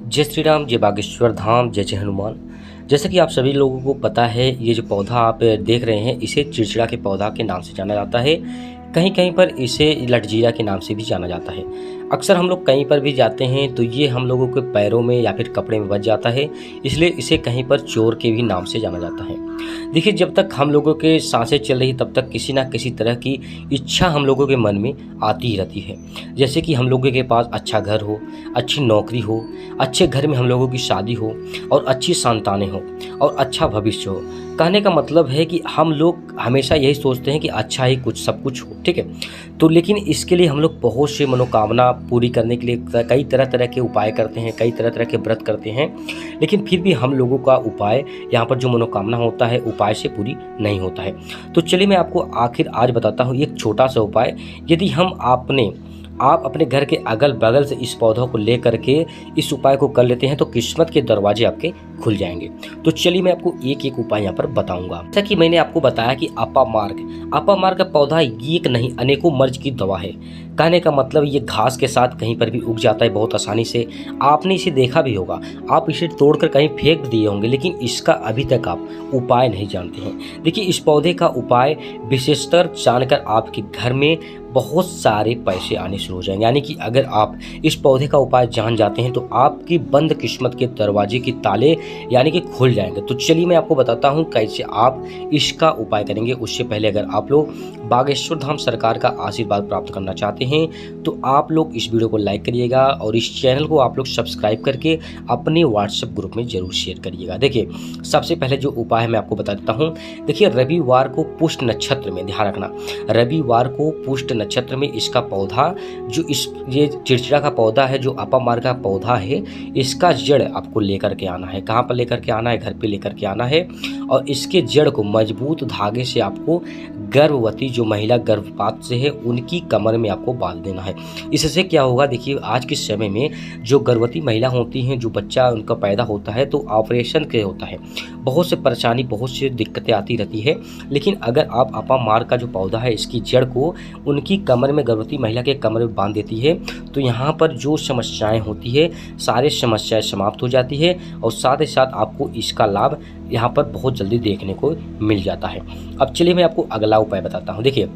जय श्री राम, जय बागेश्वर धाम, जय जय हनुमान। जैसे कि आप सभी लोगों को पता है, ये जो पौधा आप देख रहे हैं इसे चिड़चिड़ा के पौधा के नाम से जाना जाता है। कहीं कहीं पर इसे लटजीरा के नाम से भी जाना जाता है। अक्सर हम लोग कहीं पर भी जाते हैं तो ये हम लोगों के पैरों में या फिर कपड़े में बच जाता है, इसलिए इसे कहीं पर चोर के भी नाम से जाना जाता है। देखिए, जब तक हम लोगों के सांसें चल रही तब तक किसी ना किसी तरह की इच्छा हम लोगों के मन में आती ही रहती है। जैसे कि हम लोगों के पास अच्छा घर हो, अच्छी नौकरी हो, अच्छे घर में हम लोगों की शादी हो और अच्छी संतानें हो और अच्छा भविष्य हो। कहने का मतलब है कि हम लोग हमेशा यही सोचते हैं कि अच्छा ही कुछ सब कुछ हो, ठीक है। तो लेकिन इसके लिए हम लोग बहुत से मनोकामना पूरी करने के लिए कई तरह तरह के उपाय करते हैं, कई तरह तरह के व्रत करते हैं, लेकिन फिर भी हम लोगों का उपाय यहाँ पर जो मनोकामना होता है उपाय से पूरी नहीं होता है। तो चलिए मैं आपको आखिर आज बताता हूँ एक छोटा सा उपाय। यदि आप अपने घर के अगल बगल से इस पौधों को ले करके इस उपाय को कर लेते हैं तो किस्मत के दरवाजे आपके खुल जाएंगे। तो चलिए मैं आपको एक एक उपाय यहाँ पर बताऊंगा। जैसा कि मैंने आपको बताया कि अपामार्ग का पौधा एक नहीं अनेकों मर्ज की दवा है। कहने का मतलब ये घास के साथ कहीं पर भी उग जाता है बहुत आसानी से। आपने इसे देखा भी होगा, आप इसे तोड़कर कहीं फेंक दिए होंगे, लेकिन इसका अभी तक आप उपाय नहीं जानते हैं। देखिए, इस पौधे का उपाय विशेषतर जानकर आपके घर में बहुत सारे पैसे आने शुरू हो जाएंगे। यानी कि अगर आप इस पौधे का उपाय जान जाते हैं तो आपकी बंद किस्मत के दरवाजे की ताले यानी कि खुल जाएंगे। तो चलिए मैं आपको बताता हूं कैसे आप इसका उपाय करेंगे। उससे पहले अगर आप लोग बागेश्वर धाम सरकार का आशीर्वाद प्राप्त करना चाहते हैं तो आप लोग इस वीडियो को लाइक करिएगा और इस चैनल को आप लोग सब्सक्राइब करके अपने व्हाट्सएप ग्रुप में जरूर शेयर करिएगा। देखिए, सबसे पहले जो उपाय है मैं आपको बता देता हूँ। देखिए, रविवार को पुष्ट नक्षत्र में, ध्यान रखना, रविवार को पुष्ट नक्षत्र में इसका पौधा ये चिड़चिड़ा का पौधा है, जो अपामार्ग का पौधा है, इसका जड़ आपको लेकर के आना है। कहाँ पर लेकर के आना है? घर पे लेकर के आना है और इसके जड़ को मजबूत धागे से आपको गर्भवती जो महिला गर्भपात से है उनकी कमर में आपको बांध देना है। इससे क्या होगा? देखिए, आज के समय में जो गर्भवती महिला होती हैं, जो बच्चा उनका पैदा होता है तो ऑपरेशन के होता है, बहुत से परेशानी, बहुत सी दिक्कतें आती रहती है। लेकिन अगर आप अपामार्ग का जो पौधा है इसकी जड़ को उनकी कमर में, गर्भवती महिला के कमर में बांध देती है तो यहाँ पर जो समस्याएं होती है सारे समस्याएं समाप्त हो जाती है और साथ ही साथ आपको इसका लाभ यहाँ पर बहुत जल्दी देखने को मिल जाता है। अब चलिए मैं आपको अगला उपाय बताता हूँ। देखिए,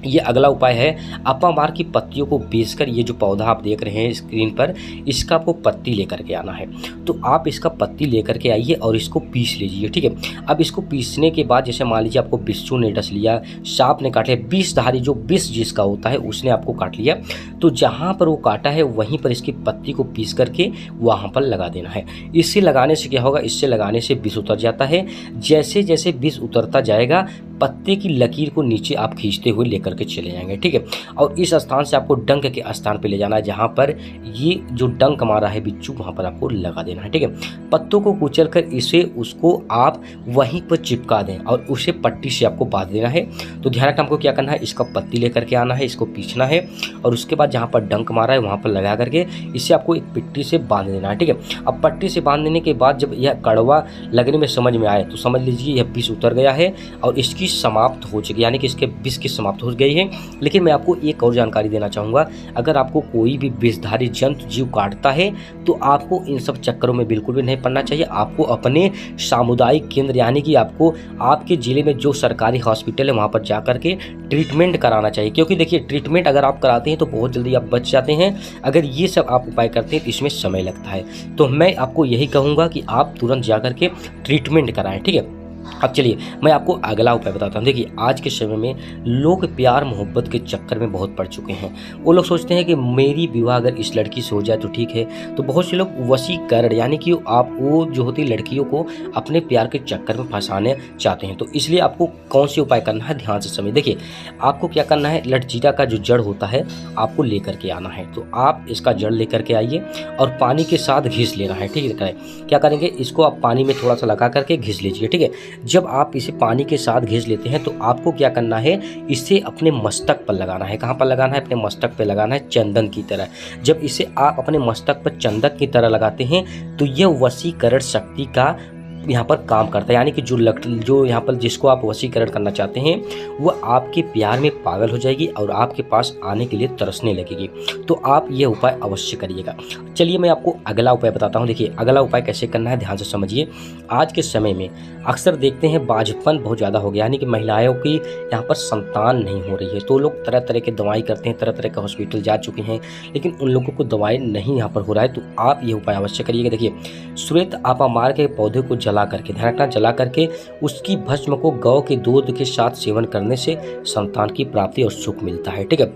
ये अगला उपाय है अपामार्ग की पत्तियों को बेचकर, ये जो पौधा आप देख रहे हैं स्क्रीन पर, इसका आपको पत्ती लेकर के आना है। तो आप इसका पत्ती लेकर के आइए और इसको पीस लीजिए, ठीक है। अब इसको पीसने के बाद जैसे मान लीजिए आपको बिच्छू ने डस लिया, सांप ने काट लिया, विषधारी जो विष जिसका होता है उसने आपको काट लिया, तो जहाँ पर वो काटा है वहीं पर इसकी पत्ती को पीस करके वहाँ पर लगा देना है। इससे लगाने से क्या होगा? इससे लगाने से विष उतर जाता है। जैसे जैसे विष उतरता जाएगा पत्ते की लकीर को नीचे आप खींचते हुए लेकर के चले जाएंगे, ठीक है। और इस स्थान से आपको डंक के स्थान पे ले जाना है, जहाँ पर ये जो डंक मारा है बिच्छू वहाँ पर आपको लगा देना है, ठीक है। पत्तों को कुचल कर उसको आप वहीं पर चिपका दें और उसे पट्टी से आपको बांध देना है। तो ध्यान रखना, आपको क्या करना है? इसका पत्ती लेकर के आना है, इसको पीसना है और उसके बाद जहाँ पर डंक मारा है वहाँ पर लगा करके इसे आपको एक पट्टी से बांध देना है, ठीक है। अब पट्टी से बांध देने के बाद जब यह कड़वा लगने में समझ में आए तो समझ लीजिए यह विष उतर गया है और इसकी समाप्त हो चुकी, यानी कि इसके विष की समाप्त हो गई है। लेकिन मैं आपको एक और जानकारी देना चाहूँगा, अगर आपको कोई भी विषधारी जंतु जीव काटता है तो आपको इन सब चक्करों में बिल्कुल भी नहीं पड़ना चाहिए। आपको अपने सामुदायिक केंद्र यानी कि आपको आपके ज़िले में जो सरकारी हॉस्पिटल है वहाँ पर जा कर के ट्रीटमेंट कराना चाहिए। क्योंकि देखिए, ट्रीटमेंट अगर आप कराते हैं तो बहुत जल्दी आप बच जाते हैं। अगर ये सब आप उपाय करते हैं तो इसमें समय लगता है। तो मैं आपको यही कहूँगा कि आप तुरंत जा कर के ट्रीटमेंट कराएँ, ठीक है। अब चलिए मैं आपको अगला उपाय बताता हूँ। देखिए, आज के समय में लोग प्यार मोहब्बत के चक्कर में बहुत पड़ चुके हैं। वो लोग सोचते हैं कि मेरी विवाह अगर इस लड़की से हो जाए तो ठीक है। तो बहुत से लोग वशीकरण यानी कि आप वो जो होती लड़कियों को अपने प्यार के चक्कर में फंसाने चाहते हैं। तो इसलिए आपको कौन से उपाय करना है, ध्यान से समझिए। देखिए, आपको क्या करना है, लटजीरा का जो जड़ होता है आपको लेकर के आना है। तो आप इसका जड़ लेकर के आइए और पानी के साथ घिस लेना है, ठीक है। क्या करेंगे? इसको आप पानी में थोड़ा सा लगा करके घिस लीजिए, ठीक है। जब आप इसे पानी के साथ घिस लेते हैं तो आपको क्या करना है, इसे अपने मस्तक पर लगाना है। कहाँ पर लगाना है? अपने मस्तक पर लगाना है, चंदन की तरह। जब इसे आप अपने मस्तक पर चंदन की तरह लगाते हैं तो यह वशीकरण शक्ति का यहाँ पर काम करता है, यानी कि जो यहाँ पर जिसको आप वशीकरण करना चाहते हैं वो आपके प्यार में पागल हो जाएगी और आपके पास आने के लिए तरसने लगेगी। तो आप ये उपाय अवश्य करिएगा। चलिए मैं आपको अगला उपाय बताता हूँ। देखिए अगला उपाय कैसे करना है, ध्यान से समझिए। आज के समय में अक्सर देखते हैं बाझपन बहुत ज़्यादा हो गया, यानी कि महिलाओं की यहाँ पर संतान नहीं हो रही है, तो लोग तरह तरह के दवाई करते हैं, तरह तरह के हॉस्पिटल जा चुके हैं, लेकिन उन लोगों को दवाई नहीं यहाँ पर हो रहा है। तो आप ये उपाय अवश्य करिएगा। देखिए श्वेत आपामार के पौधे को जला करके, ध्यान रखना, जला करके उसकी भस्म को गौ के दूध के साथ सेवन करने से संतान की प्राप्ति और सुख मिलता है। ठीक है,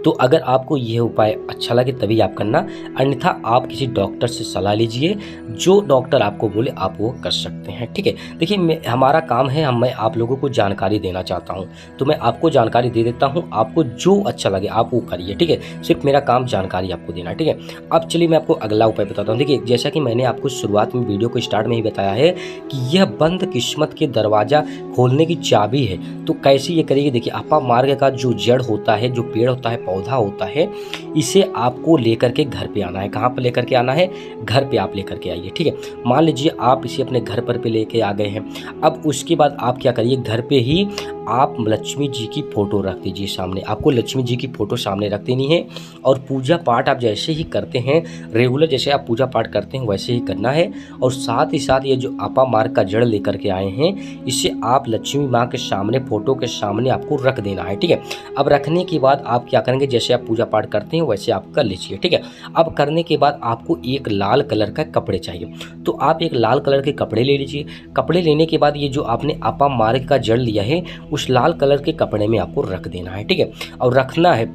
तो अगर आपको यह उपाय अच्छा लगे तभी आप करना, अन्यथा आप किसी डॉक्टर से सलाह लीजिए, जो डॉक्टर आपको बोले आप वो कर सकते हैं। ठीक है, देखिए हमारा काम है, मैं आप लोगों को जानकारी देना चाहता हूँ, तो मैं आपको जानकारी दे देता हूँ, आपको जो अच्छा लगे आप वो करिए। ठीक है, सिर्फ मेरा काम जानकारी आपको देना। ठीक है, अब चलिए मैं आपको अगला उपाय बताता हूँ। देखिए जैसा कि मैंने आपको शुरुआत में वीडियो को स्टार्ट में ही बताया है कि यह बंद किस्मत के दरवाजा खोलने की चाबी है। तो कैसे ये करिए, देखिए अपामार्ग का जो जड़ होता है, जो पेड़ होता है, पौधा होता है, इसे आपको लेकर के घर पे आना है। कहाँ पर लेकर के आना है, घर पे आप लेकर के आइए। ठीक है, मान लीजिए आप इसे अपने घर पर पे लेके आ गए हैं। अब उसके बाद आप क्या करिए, घर पे ही आप लक्ष्मी जी की फोटो रख दीजिए सामने। आपको लक्ष्मी जी की फोटो सामने रख देनी है और पूजा पाठ आप जैसे ही करते हैं, रेगुलर जैसे आप पूजा पाठ करते हैं वैसे ही करना है। और साथ ही साथ ये जो अपामार्ग का जड़ लेकर के आए हैं, इसे आप लक्ष्मी माँ के सामने, फोटो के सामने आपको रख देना है। ठीक है, अब रखने के बाद आप क्या करेंगे, जैसे आप पूजा पाठ करते हैं वैसे आप कर लीजिए। ठीक है, अब करने के बाद आपको एक लाल कलर का कपड़े चाहिए, तो आप एक लाल कलर के कपड़े ले लीजिए। कपड़े लेने के बाद ये जो आपने अपामार्ग का जड़ लिया है उस लाल कलर के कपड़े में आपको रख देना है। ठीक है, और रखना है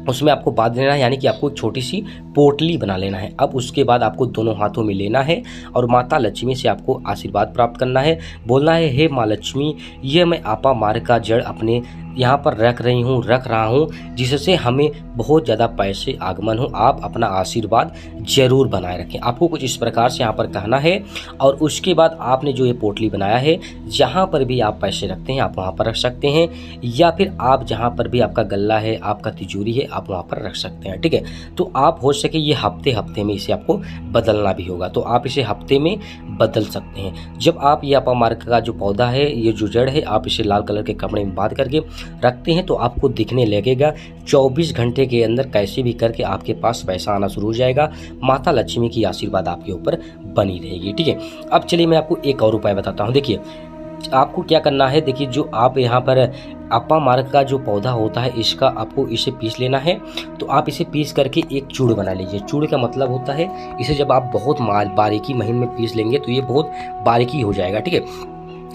उसमें आपको बांध लेना है, यानी कि आपको छोटी सी पोटली बना लेना है। अब उसके बाद आपको दोनों हाथों में लेना है और माता लक्ष्मी से आपको आशीर्वाद प्राप्त करना है। बोलना है, हे माँ लक्ष्मी, ये मैं अपामार्ग का जड़ अपने यहाँ पर रख रहा हूँ, जिससे हमें बहुत ज़्यादा पैसे आगमन हो। आप अपना आशीर्वाद जरूर बनाए रखें। आपको कुछ इस प्रकार से यहाँ पर कहना है। और उसके बाद आपने जो ये पोटली बनाया है, जहाँ पर भी आप पैसे रखते हैं आप वहाँ पर रख सकते हैं, या फिर आप जहाँ पर भी आपका गल्ला है, आपका तिजोरी है, आप वहाँ पर रख सकते हैं। ठीक है, तो आप हो सके ये हफ्ते में इसे आपको बदलना भी होगा, तो आप इसे हफ्ते में बदल सकते हैं। जब आप ये अपामार्ग का जो पौधा है, ये जो जड़ है, आप इसे लाल कलर के कपड़े में बांध करके रखते हैं तो आपको दिखने लगेगा 24 घंटे के अंदर कैसे भी करके आपके पास पैसा आना शुरू हो जाएगा। माता लक्ष्मी की आशीर्वाद आपके ऊपर बनी रहेगी। ठीक है, अब चलिए मैं आपको एक और उपाय बताता हूँ। देखिए आपको क्या करना है, देखिए जो आप यहाँ पर अपामार्ग का जो पौधा होता है, इसका आपको इसे पीस लेना है। तो आप इसे पीस करके एक चूड़ बना लीजिए। चूड़ का मतलब होता है, इसे जब आप बहुत बारीकी महीन में पीस लेंगे तो ये बहुत बारीकी हो जाएगा। ठीक है,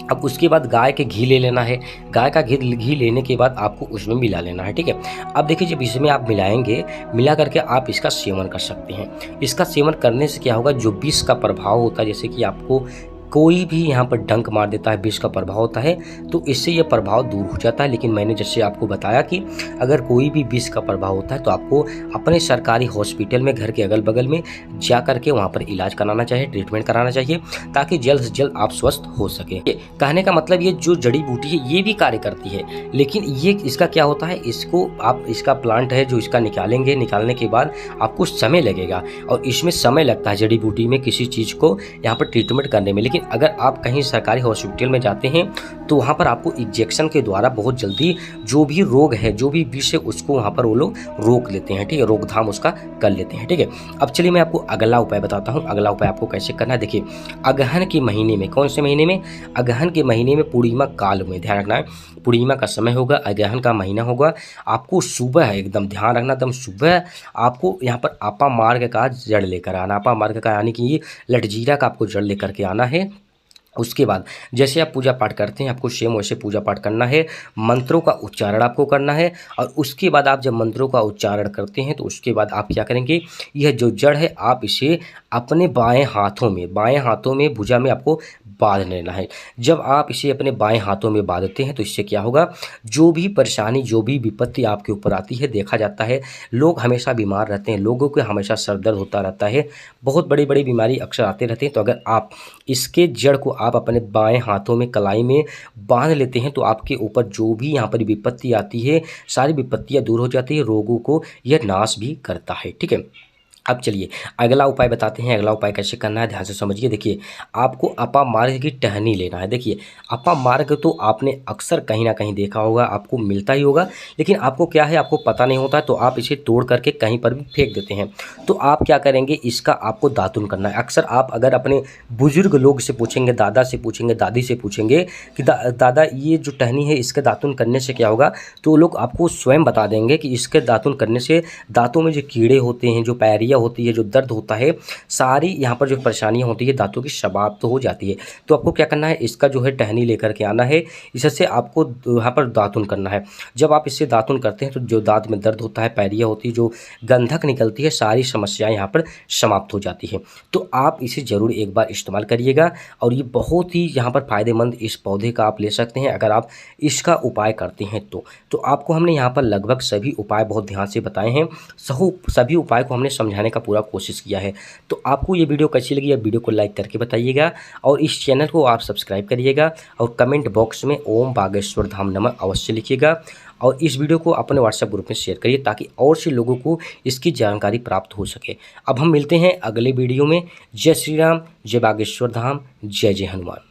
अब उसके बाद गाय के घी ले लेना है। गाय का घी लेने के बाद आपको उसमें मिला लेना है। ठीक है, अब देखिए जब इसमें आप मिलाएंगे, मिला करके आप इसका सेवन कर सकते हैं। इसका सेवन करने से क्या होगा, जो विष का प्रभाव होता है, जैसे कि आपको कोई भी यहाँ पर डंक मार देता है, विष का प्रभाव होता है, तो इससे यह प्रभाव दूर हो जाता है। लेकिन मैंने जैसे आपको बताया कि अगर कोई भी विष का प्रभाव होता है तो आपको अपने सरकारी हॉस्पिटल में, घर के अगल बगल में जा करके वहाँ पर इलाज कराना चाहिए, ट्रीटमेंट कराना चाहिए, ताकि जल्द से जल्द आप स्वस्थ हो सके। कहने का मतलब ये जो जड़ी बूटी है ये भी कार्य करती है, लेकिन ये इसका क्या होता है, इसको आप, इसका प्लांट है जो इसका निकालेंगे, निकालने के बाद आपको समय लगेगा और इसमें समय लगता है जड़ी बूटी में किसी चीज़ को यहाँ पर ट्रीटमेंट करने में। लेकिन अगर आप कहीं सरकारी हॉस्पिटल में जाते हैं तो वहाँ पर आपको इंजेक्शन के द्वारा बहुत जल्दी जो भी रोग है, जो भी विष है, उसको वहाँ पर वो लोग रोक लेते हैं। ठीक है, रोकथाम उसका कर लेते हैं। ठीक है, अब चलिए मैं आपको अगला उपाय बताता हूँ। अगला उपाय आपको कैसे करना है, देखिए अगहन के महीने में, कौन से महीने में, अगहन के महीने में, पूर्णिमा काल में, ध्यान रखना है, पूर्णिमा का समय होगा, अगहन का महीना होगा, आपको सुबह है, एकदम ध्यान रखना, एकदम सुबह आपको यहाँ पर अपामार्ग का जड़ लेकर आना। अपामार्ग का यानी कि लटजीरा का आपको जड़ लेकर के आना है। उसके बाद जैसे आप पूजा पाठ करते हैं, आपको सेम वैसे पूजा पाठ करना है, मंत्रों का उच्चारण आपको करना है। और उसके बाद आप जब मंत्रों का उच्चारण करते हैं तो उसके बाद आप क्या करेंगे, यह जो जड़ है आप इसे अपने बाएं हाथों में भुजा में आपको बांध लेना है। जब आप इसे अपने बाएं हाथों में बांधते हैं तो इससे क्या होगा, जो भी परेशानी, जो भी विपत्ति आपके ऊपर आती है, देखा जाता है लोग हमेशा बीमार रहते हैं, लोगों को हमेशा सर दर्द होता रहता है, बहुत बड़ी बड़ी बीमारी अक्सर आते रहते हैं। तो अगर आप इसके जड़ को आप अपने बाएं हाथों में कलाई में बांध लेते हैं तो आपके ऊपर जो भी यहाँ पर विपत्ति आती है, सारी विपत्तियाँ दूर हो जाती है, रोगों को यह नाश भी करता है। ठीक है, अब चलिए अगला उपाय बताते हैं। अगला उपाय कैसे करना है, ध्यान से समझिए। देखिए, आपको अपामार्ग की टहनी लेना है। देखिए, अपामार्ग तो आपने अक्सर कहीं ना कहीं देखा होगा, आपको मिलता ही होगा, लेकिन आपको क्या है, आपको पता नहीं होता, तो आप इसे तोड़ करके कहीं पर भी फेंक देते हैं। तो आप क्या करेंगे, इसका आपको दातुन करना है। अक्सर आप अगर अपने बुजुर्ग लोग से पूछेंगे, दादा से पूछेंगे, दादी से पूछेंगे कि दादा ये जो टहनी है इसके दातुन करने से क्या होगा, तो लोग आपको स्वयं बता देंगे कि इसके दातुन करने से दांतों में जो कीड़े होते हैं, जो पैरिया होती है, जो दर्द होता है, सारी यहाँ पर जो परेशानियाँ होती है दांतों की समाप्त तो हो जाती है। तो आपको क्या करना है, इसका जो है टहनी लेकर के आना है, इससे आपको यहाँ पर दातुन करना है। जब आप इससे दातुन करते हैं तो जो दांत में दर्द होता है, पैरिया होती है, जो गंधक निकलती है, सारी समस्याएं यहाँ पर समाप्त हो जाती है। तो आप इसे ज़रूर एक बार इस्तेमाल करिएगा और ये बहुत ही यहाँ पर फ़ायदेमंद इस पौधे का आप ले सकते हैं अगर आप इसका उपाय करते हैं तो आपको हमने यहाँ पर लगभग सभी उपाय बहुत ध्यान से बताए हैं। सभी उपाय को हमने समझाने का पूरा कोशिश किया है। तो आपको ये वीडियो कैसी लगी, या वीडियो को लाइक करके बताइएगा और इस चैनल को आप सब्सक्राइब करिएगा और कमेंट बॉक्स में ओम बागेश्वर धाम नमः अवश्य लिखिएगा और इस वीडियो को अपने व्हाट्सएप ग्रुप में शेयर करिए ताकि और से लोगों को इसकी जानकारी प्राप्त हो सके। अब हम मिलते हैं अगले वीडियो में। जय श्री राम, जय बागेश्वर धाम, जय जय हनुमान।